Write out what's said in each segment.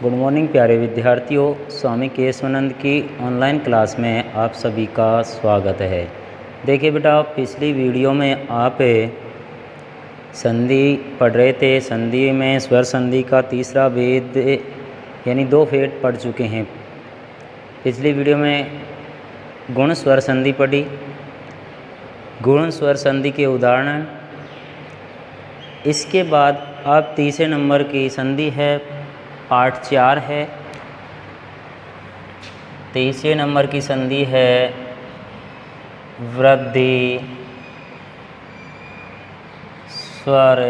Good morning प्यारे विद्यार्थियों, स्वामी केशवानंद की ऑनलाइन क्लास में आप सभी का स्वागत है। देखिए बेटा, पिछली वीडियो में आप संधि पढ़ रहे थे। संधि में स्वर संधि का तीसरा भेद यानी 2 भेद पढ़ चुके हैं। पिछली वीडियो में गुण स्वर संधि पढ़ी, गुण स्वर संधि के उदाहरण। इसके बाद अब तीसरे नंबर की संधि है, पार्ट 4 है। तीसरे नंबर की संधि है वृद्धि स्वर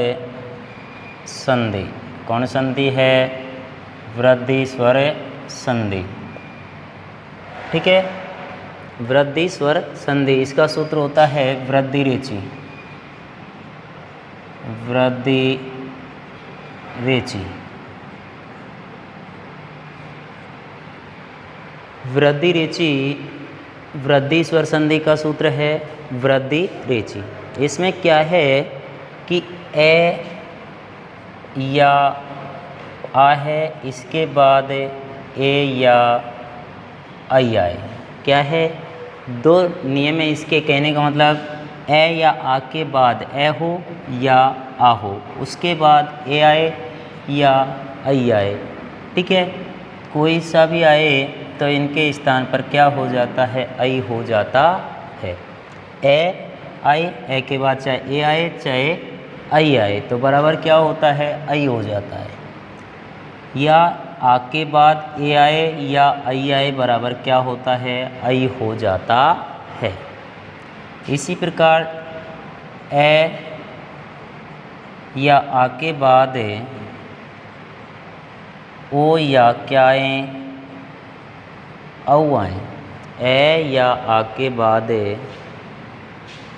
संधि। कौन संधि है? वृद्धि स्वर संधि। ठीक है, वृद्धि स्वर संधि। इसका सूत्र होता है वृद्धि रेचि। वृद्धि रेचि। वृद्धि रेचि, वृद्धि स्वर संधि का सूत्र है वृद्धि रेचि। इसमें क्या है कि ए या आ है, इसके बाद ए या आई आए। क्या है? 2 नियम है इसके कहने का मतलब। ए या आ के बाद ए हो या आ हो, उसके बाद ए आए या आई आए। ठीक है, कोई सा भी आए तो इनके स्थान पर क्या हो जाता है? आई हो जाता है। ए आए, ए के बाद चाहे ए आए चाहे आई आए तो बराबर क्या होता है? आई हो जाता है। या आ के बाद ए आए या आई आए बराबर क्या होता है? आई हो जाता है। इसी प्रकार ए या आ के बाद ओ या क्या आए? औ आए। ए या आ के बाद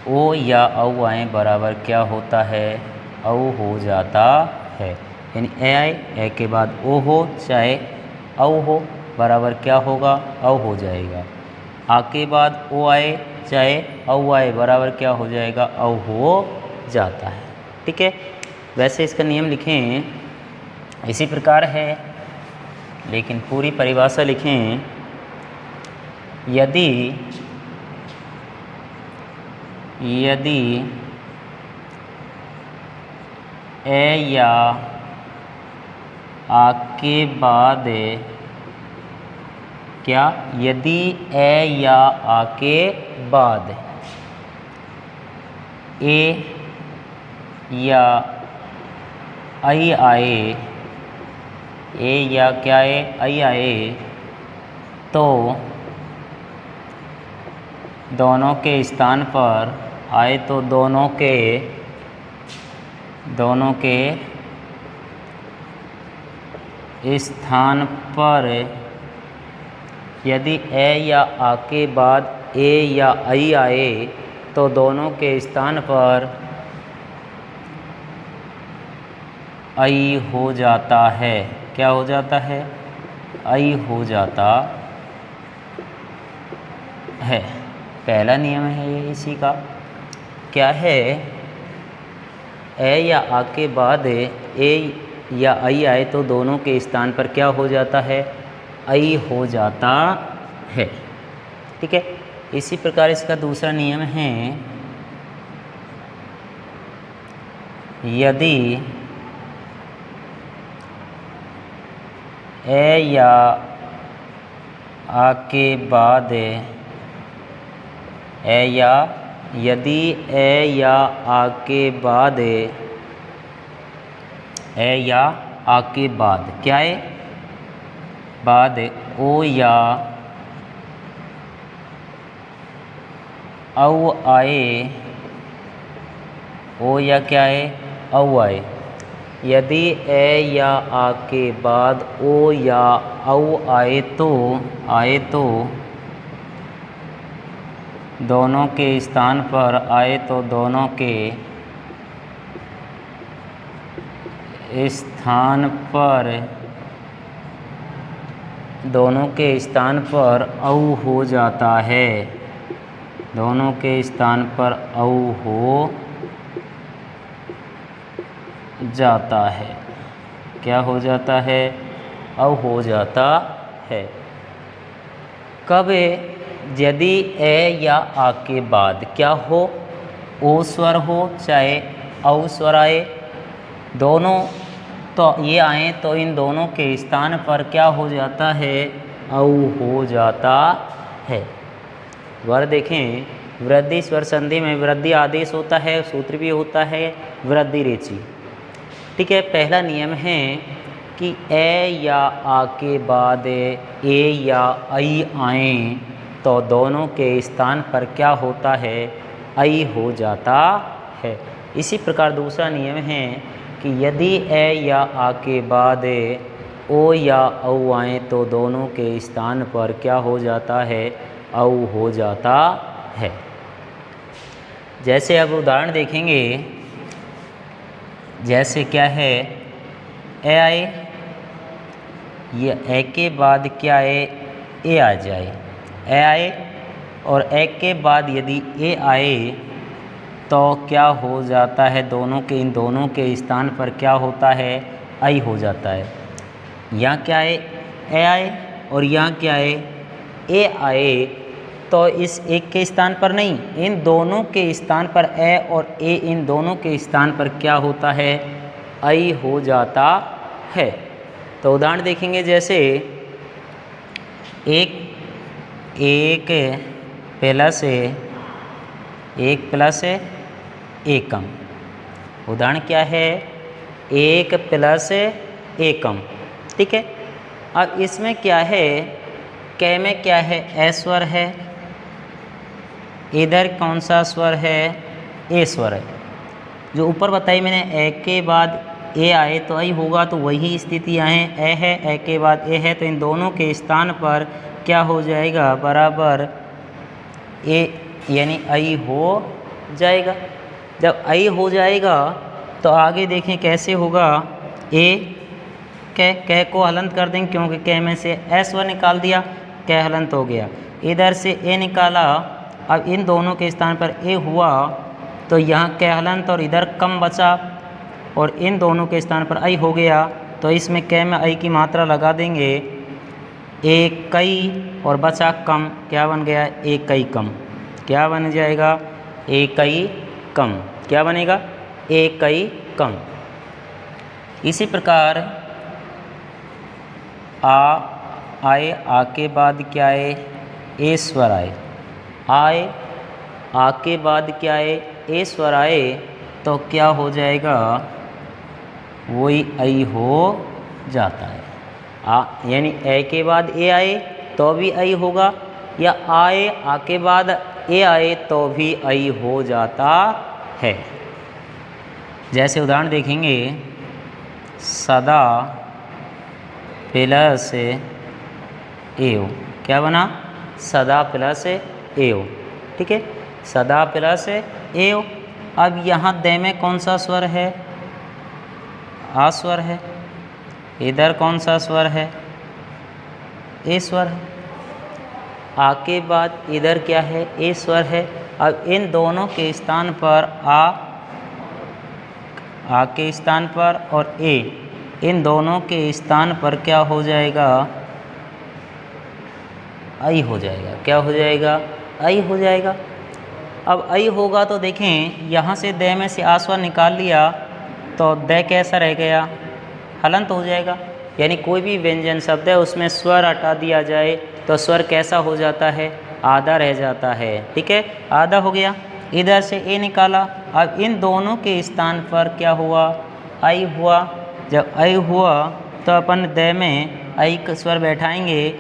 ओ या औ आए बराबर क्या होता है? औ हो जाता है। यानी ए आए, ए के बाद ओ हो चाहे औ हो बराबर क्या होगा? औ हो जाएगा। आ के बाद ओ आए चाहे औ आए बराबर क्या हो जाएगा? औ हो जाता है। ठीक है, वैसे इसका नियम लिखें इसी प्रकार है, लेकिन पूरी परिभाषा लिखें। यदि ए या आ के बाद क्या? यदि ए या आ के बाद ए या आई आए, ए या क्या आए? आई आए, तो दोनों के स्थान पर आए तो दोनों के स्थान पर यदि ए या आ के बाद ए या आई आए तो दोनों के स्थान पर आई हो जाता है। क्या हो जाता है? आई हो जाता है। पहला नियम है ये इसी का। क्या है? ए या आ के बाद ए या आई आए तो दोनों के स्थान पर क्या हो जाता है? आई हो जाता है। ठीक है, इसी प्रकार इसका दूसरा नियम है, यदि ए या आ के बाद यदि ए या आ के बाद क्या है? बाद ओ या औ आए, ओ या क्या है? औ आए। यदि ए या आ के बाद ओ या औ आए तो दोनों के स्थान पर आए तो दोनों के स्थान पर औ हो जाता है। दोनों के स्थान पर औ हो जाता है। क्या हो जाता है? औ हो जाता है। कब यदि ए या आ के बाद क्या हो, ओ स्वर हो चाहे औ स्वर आए, दोनों तो ये आए तो इन दोनों के स्थान पर क्या हो जाता है, औ हो जाता है। दोबारा देखें, वृद्धि स्वर संधि में वृद्धि आदेश होता है, सूत्र भी होता है, वृद्धि रेची। ठीक है, पहला नियम है कि ए या आ के बाद ए या आई आए तो दोनों के स्थान पर क्या होता है, आई हो जाता है। इसी प्रकार दूसरा नियम है कि यदि ए या आ के बाद ओ या औ आए तो दोनों के स्थान पर क्या हो जाता है, औ हो जाता है। जैसे अब उदाहरण देखेंगे, जैसे क्या है, ए आए, ये ए के बाद क्या है, ए आ जाए, ए आए और ए के बाद यदि ए आए तो क्या हो जाता है, दोनों के इन दोनों के स्थान पर क्या होता है, आई हो जाता है। यहाँ क्या है, ए आए और यहाँ क्या है, ए आए, तो इस एक के स्थान पर नहीं, इन दोनों के स्थान पर ए और ए इन दोनों के स्थान पर क्या होता है, आई हो जाता है। तो उदाहरण देखेंगे, जैसे एक प्लस एकम, उदाहरण क्या है, एक प्लस एकम। ठीक है, अब इसमें क्या है, कै में क्या है, ए स्वर है, इधर कौन सा स्वर है, ए स्वर है। जो ऊपर बताई मैंने, ए के बाद ए आए तो आई होगा, तो वही स्थिति आए, ए है, ए के बाद ए है, तो इन दोनों के स्थान पर क्या हो जाएगा, बराबर ए यानी आई हो जाएगा। जब आई हो जाएगा तो आगे देखें कैसे होगा, ए कै को हलंत कर देंगे क्योंकि कै में से ए स्वर निकाल दिया, कै हलंत हो गया, इधर से ए निकाला, अब इन दोनों के स्थान पर ए हुआ तो यहाँ कै हलंत और इधर कम बचा और इन दोनों के स्थान पर आई हो गया, तो इसमें कै में आई की मात्रा लगा देंगे, एक कई और बचा कम, क्या बन गया, एक कई कम, क्या बन जाएगा, एक कई कम, क्या बनेगा, एक कई कम। इसी प्रकार आए, आ के बाद क्या है, ए स्वर आए, आ के बाद क्या है, ए स्वर आए, तो क्या हो जाएगा, वही आई हो जाता है। यानी ए के बाद ए आए तो भी आई होगा, या आए आ के बाद ए आए तो भी आई हो जाता है। जैसे उदाहरण देखेंगे, सदा प्लस एव, क्या बना, सदा प्लस एव। ठीक है, सदा प्लस एव। अब यहाँ दे में कौन सा स्वर है, आ स्वर है, इधर कौन सा स्वर है, ए स्वर है, आ के बाद इधर क्या है, ए स्वर है। अब इन दोनों के स्थान पर आ के स्थान पर और ए, इन दोनों के स्थान पर क्या हो जाएगा, आई हो जाएगा, क्या हो जाएगा, आई हो जाएगा। अब आई होगा तो देखें, यहाँ से दे में से आ स्वर निकाल लिया तो दे कैसा रह गया, हलंत हो जाएगा। यानी कोई भी व्यंजन शब्द है उसमें स्वर हटा दिया जाए तो स्वर कैसा हो जाता है, आधा रह जाता है। ठीक है, आधा हो गया, इधर से ए निकाला, अब इन दोनों के स्थान पर क्या हुआ, आई हुआ। जब आई हुआ तो अपन दे में आई का स्वर बैठाएंगे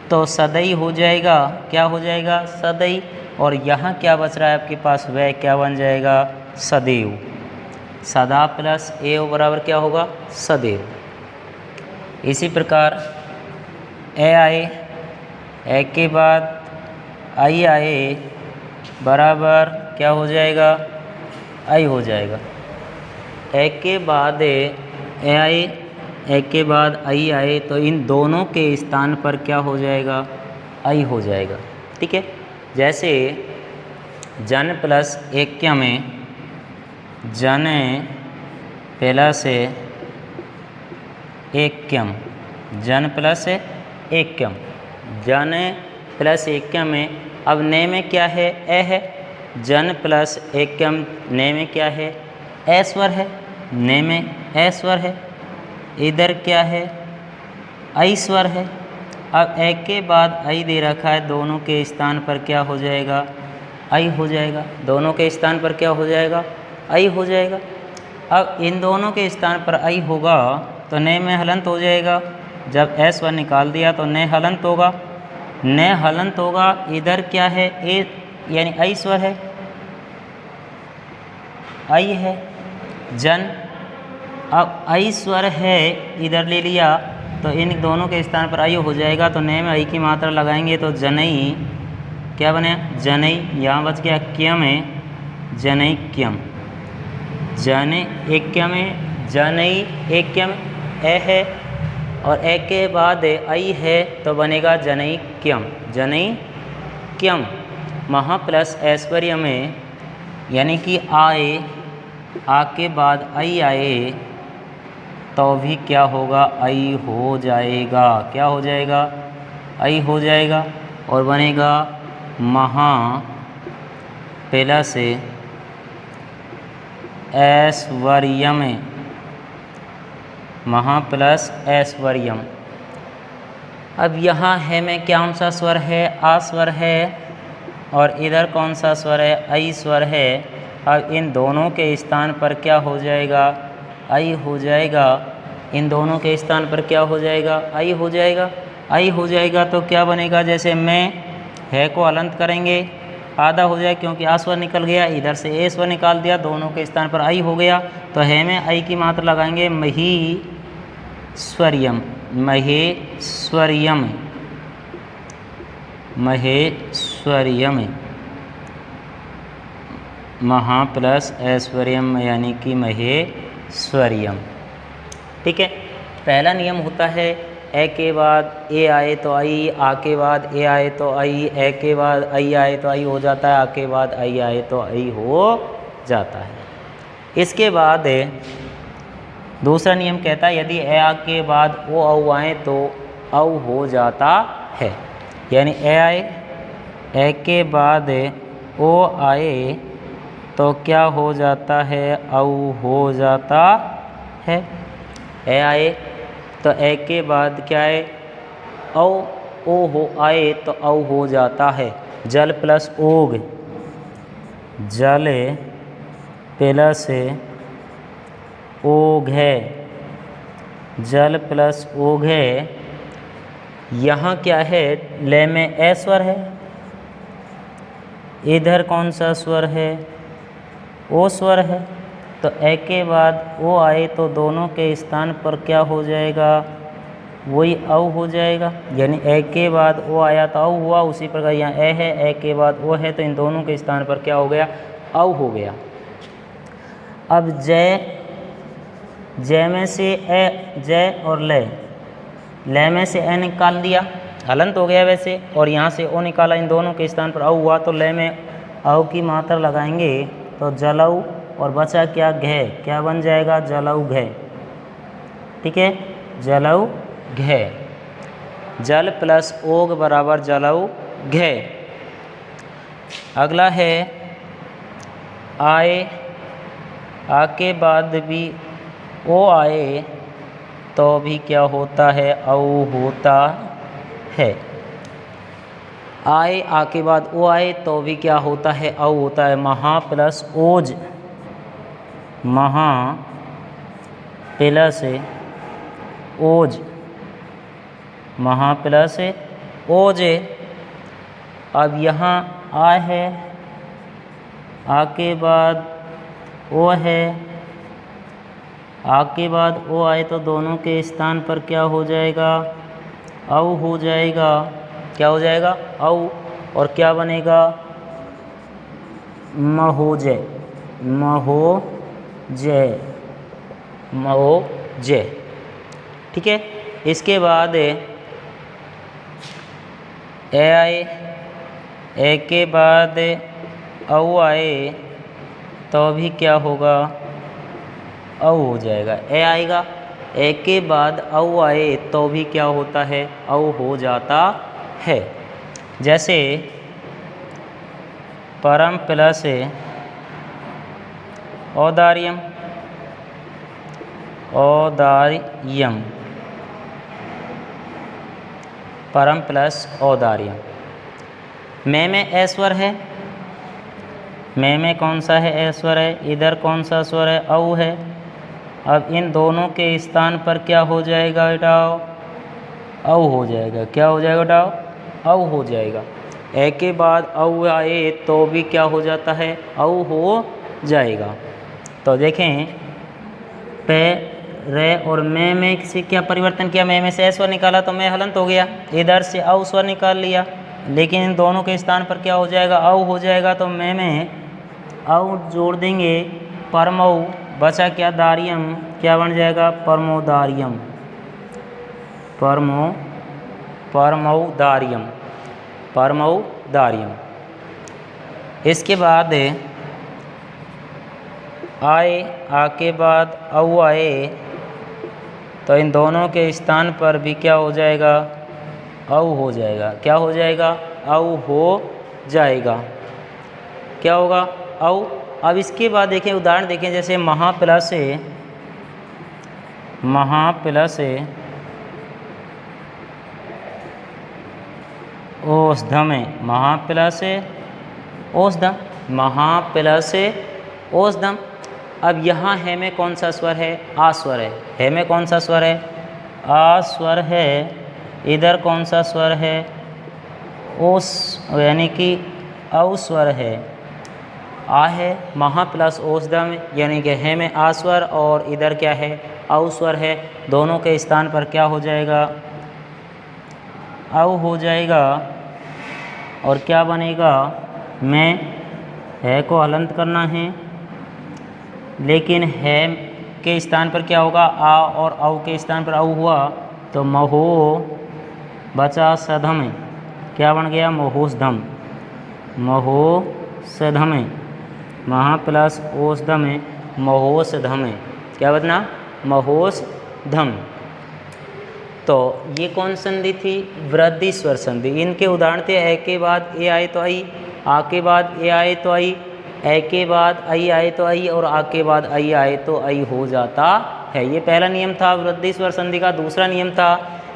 तो सदई हो जाएगा, क्या हो जाएगा, सदई। और यहाँ क्या बच रहा है आपके पास, वह क्या बन जाएगा, सदैव। सदा प्लस एव बराबर क्या होगा, सदैव। इसी प्रकार ए आए, ए के बाद आई आए बराबर क्या हो जाएगा, आई हो जाएगा। ए के बाद ए आए, ए के बाद आई आए तो इन दोनों के स्थान पर क्या हो जाएगा, आई हो जाएगा। ठीक है, जैसे जन प्लस एक्य में जन प्लस एक्यम, जन प्लस एक्यम, जन प्लस एक्यम में, अब ने में क्या है, ए है, जन प्लस एक्यम ने में क्या है, ए स्वर है, ने में ए स्वर है, इधर क्या है, आई स्वर है। अब ए के बाद आई दे रखा है, दोनों के स्थान पर क्या हो जाएगा, आई हो जाएगा, दोनों के स्थान पर क्या हो जाएगा, आई हो जाएगा। अब इन दोनों के स्थान पर आई होगा तो ने में हलंत हो जाएगा, जब ए स्वर निकाल दिया तो ने हलंत होगा, ने हलंत होगा, इधर क्या है, ए यानी आई स्वर है, आई है, जन, अब आई स्वर है इधर ले लिया तो इन दोनों के स्थान पर आई हो जाएगा, तो ने में आई की मात्रा लगाएंगे तो जनई क्या बने, जनई, यहाँ बच गया क्यम में, जनई क्यम, जन एक्यम में, जनई एक्यम, ए है और ए के बाद आई है तो बनेगा जनई क्यम, जनई क्यम। महा प्लस ऐश्वर्य में यानी कि आए, आ के बाद आई आए तो भी क्या होगा, आई हो जाएगा, क्या हो जाएगा, आई हो जाएगा और बनेगा महा प्लस ऐश्वर्यम, महा प्लस ऐश्वर्यम। अब यहाँ है में कौन सा स्वर है, आ स्वर है और इधर कौन सा स्वर है, आई स्वर है। अब इन दोनों के स्थान पर क्या हो जाएगा, आई हो जाएगा, इन दोनों के स्थान पर क्या हो जाएगा, आई हो जाएगा, आई हो जाएगा तो क्या बनेगा, जैसे मैं है को हलंत करेंगे आधा हो जाए क्योंकि आ स्वर निकल गया, इधर से ए स्वर निकाल दिया, दोनों के स्थान पर आई हो गया तो है में आई की मात्रा लगाएंगे मही स्वरियम, महेश्वर्यम, महेश्वर्यम, महा प्लस ऐश्वर्यम यानी कि महेश्वर्यम। ठीक है, पहला नियम होता है ए के बाद ए आए तो आई, आ के बाद ए आए तो आई, ए के बाद आई आए तो आई हो जाता है, आ के बाद आई आए तो आई हो जाता है। इसके बाद दूसरा नियम कहता है यदि ए आ के बाद ओ औ आए तो औ हो जाता है, यानी ए आए, ए के बाद ओ आए तो क्या हो जाता है, औ हो जाता है। ए आए तो ए के बाद क्या है, औ, ओ हो आए तो औ हो जाता है। जल प्लस ओग, जल प्लस ओग है, जल प्लस ओग है। यहाँ क्या है, ले में ए स्वर है, इधर कौन सा स्वर है, ओ स्वर है, तो ए के बाद ओ आए तो दोनों के स्थान पर क्या हो जाएगा, वही औ हो जाएगा, यानी ए के बाद ओ आया तो औ हुआ, उसी प्रकार यहाँ ए है, ए के बाद ओ है तो इन दोनों के स्थान पर क्या हो गया, औ हो गया। अब जय, जय में से ए, जय और ले में से ए निकाल दिया, हलंत हो गया वैसे, और यहाँ से ओ निकाला, इन दोनों के स्थान पर औ हुआ तो ले में औ की मात्रा लगाएंगे तो जलऊ, और बचा क्या, घे, क्या बन जाएगा, जलऊ घे। ठीक है, जलऊ घे, जल प्लस ओग बराबर जलऊ घे। अगला है आए, आ के बाद भी ओ आए तो भी क्या होता है, औ होता है। आए, आ के बाद ओ आए तो भी क्या होता है, औ होता है। महा प्लस ओज, महा प्लस ओज, महा प्लस ओज। अब यहाँ आ है, आ के बाद ओ है, आ के बाद ओ आए तो दोनों के स्थान पर क्या हो जाएगा, औ हो जाएगा, क्या हो जाएगा, औ, और क्या बनेगा, महोजय, महोजय, महोजय। ठीक है, इसके बाद ए आए, ए के बाद औ आए तो भी क्या होगा, औ हो जाएगा, ए आएगा, ए के बाद औ आए तो भी क्या होता है, औ हो जाता है। जैसे परम प्लस औदार्यम, औदार्यम, परम प्लस औदार्यम। में ए स्वर है, में कौन सा है, ए स्वर है। इधर कौन सा स्वर है, औ है। अब इन दोनों के स्थान पर क्या हो जाएगा बेटाओ, औ हो जाएगा। क्या हो जाएगा बेटाओ, औ हो जाएगा। ए के बाद औ आए तो भी क्या हो जाता है, औ हो जाएगा। तो देखें पे रे और में से क्या परिवर्तन किया, में से ए स्वर निकाला तो में हलंत हो गया, इधर से औ स्वर निकाल लिया, लेकिन इन दोनों के स्थान पर क्या हो जाएगा, औ हो जाएगा। तो में औ जोड़ देंगे, परमौ बचा क्या, दारियम, क्या बन जाएगा, परमोदारियम, परमौदारियम, परमौदारियम। इसके बाद आए, आ के बाद औ आए तो इन दोनों के स्थान पर भी क्या हो जाएगा, औ हो जाएगा। क्या हो जाएगा, औ हो जाएगा। क्या होगा, औ। अब इसके बाद देखें उदाहरण देखें, जैसे महा प्लस औषधम, महा प्लस औषधम, महा प्लस औषधम। अब यहाँ है में कौन सा स्वर है, आ स्वर है में कौन सा स्वर है, आ स्वर है। इधर कौन सा स्वर है, ओस, यानी कि औ स्वर है, आ है। महा प्लस औषधम यानी कि है में आ स्वर और इधर क्या है, औ स्वर है। दोनों के स्थान पर क्या हो जाएगा, औ हो जाएगा। और क्या बनेगा, में है को हलंत करना है, लेकिन है के स्थान पर क्या होगा, आ, और औ के स्थान पर औ हुआ तो महो बचा सधम, क्या बन गया, महोषधम, महोषधम, महा प्लस औषधम, महोषधम। क्या बतना, महोषधम। तो ये कौन संधि थी, वृद्धि स्वर संधि। इनके उदाहरण थे ए के बाद ए आए तो आई, आ के बाद ए आए तो आई, ए के बाद आई आए तो आई, और आ के बाद आई आए तो आई हो जाता है। ये पहला नियम था वृद्धि स्वर संधि का। दूसरा नियम था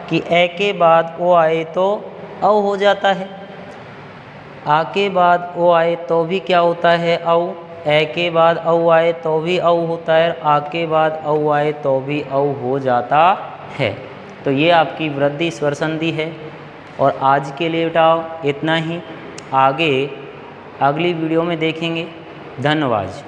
कि ए के बाद ओ आए तो औ हो जाता है, आ के बाद ओ आए तो भी क्या होता है, औ। ए के बाद औ आए तो भी औ होता है, आ के बाद औ आए तो भी औ हो जाता है। तो ये आपकी वृद्धि स्वर संधि है। और आज के लिए बेटा इतना ही, आगे अगली वीडियो में देखेंगे। धन्यवाद।